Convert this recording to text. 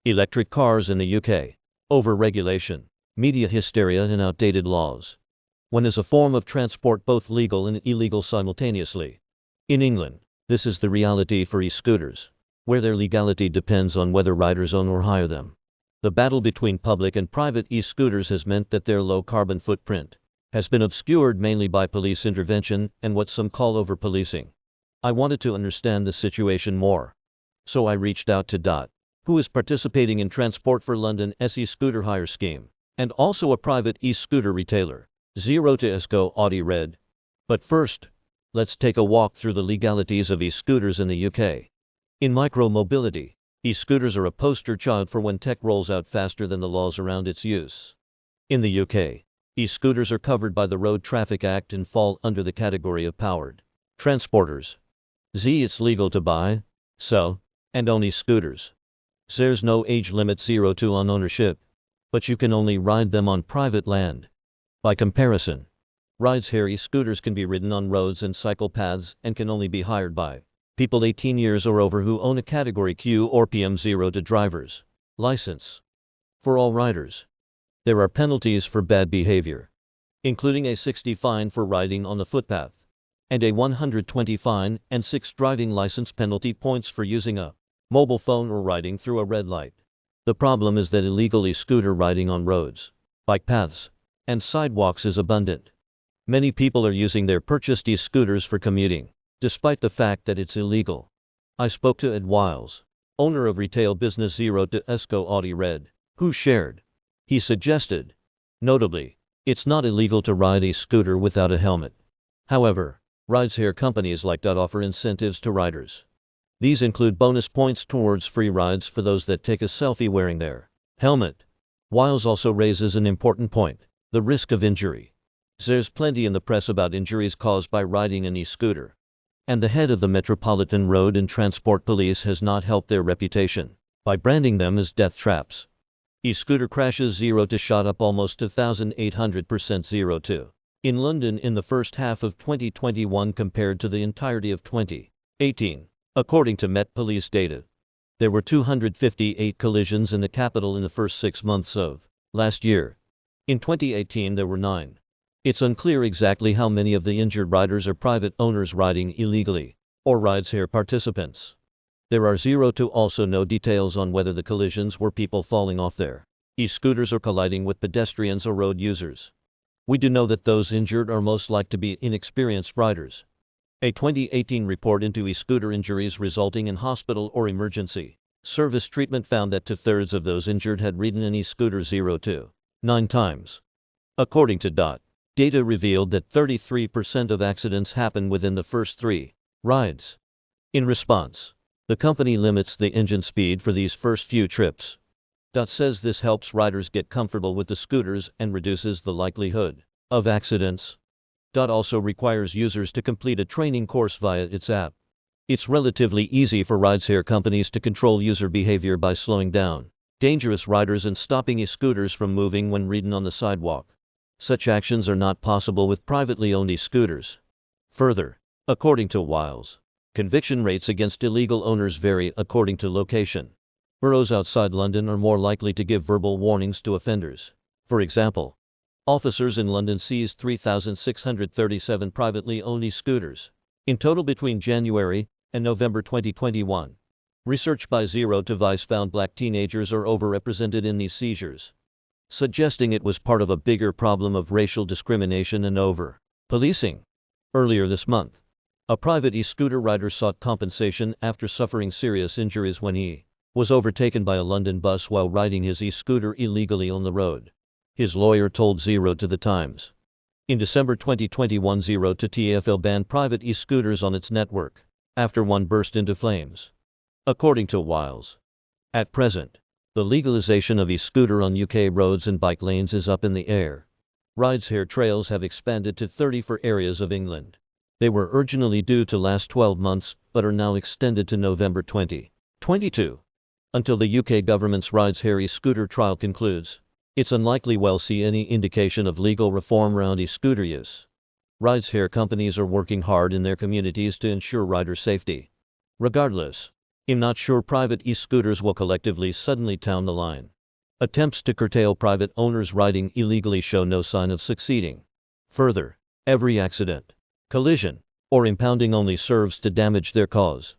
Electric cars in the UK. Over-regulation. Media hysteria and outdated laws. When is a form of transport both legal and illegal simultaneously? In England, this is the reality for e-scooters, where their legality depends on whether riders own or hire them. The battle between public and private e-scooters has meant that their low carbon footprint has been obscured mainly by police intervention and what some call over-policing. I wanted to understand the situation more, so I reached out to Dot, who is participating in Transport for London's e-scooter hire scheme, and also a private e-scooter retailer, Zero to Esco Audi Red. But first, let's take a walk through the legalities of e-scooters in the UK. In micro-mobility, e-scooters are a poster child for when tech rolls out faster than the laws around its use. In the UK, e-scooters are covered by the Road Traffic Act and fall under the category of powered transporters. It's legal to buy, sell, and own e-scooters. There's no age limit 0 to on ownership, but you can only ride them on private land. By comparison, rideshare e-scooters can be ridden on roads and cycle paths and can only be hired by people 18 years or over who own a Category Q or PM0 to driver's license. For all riders, there are penalties for bad behavior, including a £60 fine for riding on the footpath, and a £120 fine and 6 driving license penalty points for using a mobile phone or riding through a red light. The problem is that illegal e-scooter riding on roads, bike paths, and sidewalks is abundant. Many people are using their purchased e-scooters for commuting, despite the fact that it's illegal. I spoke to Ed Wiles, owner of retail business Zero to Esco Audi Red, who shared. He suggested, notably, it's not illegal to ride a scooter without a helmet. However, rideshare companies like that offer incentives to riders. These include bonus points towards free rides for those that take a selfie wearing their helmet. Wiles also raises an important point: the risk of injury. There's plenty in the press about injuries caused by riding an e-scooter, and the head of the Metropolitan Road and Transport Police has not helped their reputation by branding them as death traps. E-scooter crashes Zero to shot up almost 2,800% Zero to in London in the first half of 2021 compared to the entirety of 2018. According to Met Police data, there were 258 collisions in the capital in the first 6 months of last year. In 2018 there were 9. It's unclear exactly how many of the injured riders are private owners riding illegally, or rideshare participants. There are Zero to also no details on whether the collisions were people falling off their e-scooters or colliding with pedestrians or road users. We do know that those injured are most likely to be inexperienced riders. A 2018 report into e-scooter injuries resulting in hospital or emergency service treatment found that 2/3 of those injured had ridden an e-scooter 0 to 9 times. According to DOT, data revealed that 33% of accidents happen within the first 3 rides. In response, the company limits the engine speed for these first few trips. DOT says this helps riders get comfortable with the scooters and reduces the likelihood of accidents. DOT also requires users to complete a training course via its app. It's relatively easy for rideshare companies to control user behavior by slowing down dangerous riders and stopping e-scooters from moving when ridden on the sidewalk. Such actions are not possible with privately owned e-scooters. Further, according to Wiles, conviction rates against illegal owners vary according to location. Boroughs outside London are more likely to give verbal warnings to offenders. For example, officers in London seized 3,637 privately owned e-scooters in total between January and November 2021. Research by Zero to Vice found black teenagers are overrepresented in these seizures, suggesting it was part of a bigger problem of racial discrimination and over-policing. Earlier this month, a private e-scooter rider sought compensation after suffering serious injuries when he was overtaken by a London bus while riding his e-scooter illegally on the road. His lawyer told Zero to the Times. In December 2021, Zero to TfL banned private e-scooters on its network after one burst into flames. According to Wiles, at present, the legalization of e-scooter on UK roads and bike lanes is up in the air. Rideshare trails have expanded to 34 areas of England. They were originally due to last 12 months, but are now extended to November 2022. Until the UK government's rideshare e-scooter trial concludes, it's unlikely we'll see any indication of legal reform around e-scooter use. Rideshare companies are working hard in their communities to ensure rider safety. Regardless, I'm not sure private e-scooters will collectively suddenly town the line. Attempts to curtail private owners riding illegally show no sign of succeeding. Further, every accident, collision, or impounding only serves to damage their cause.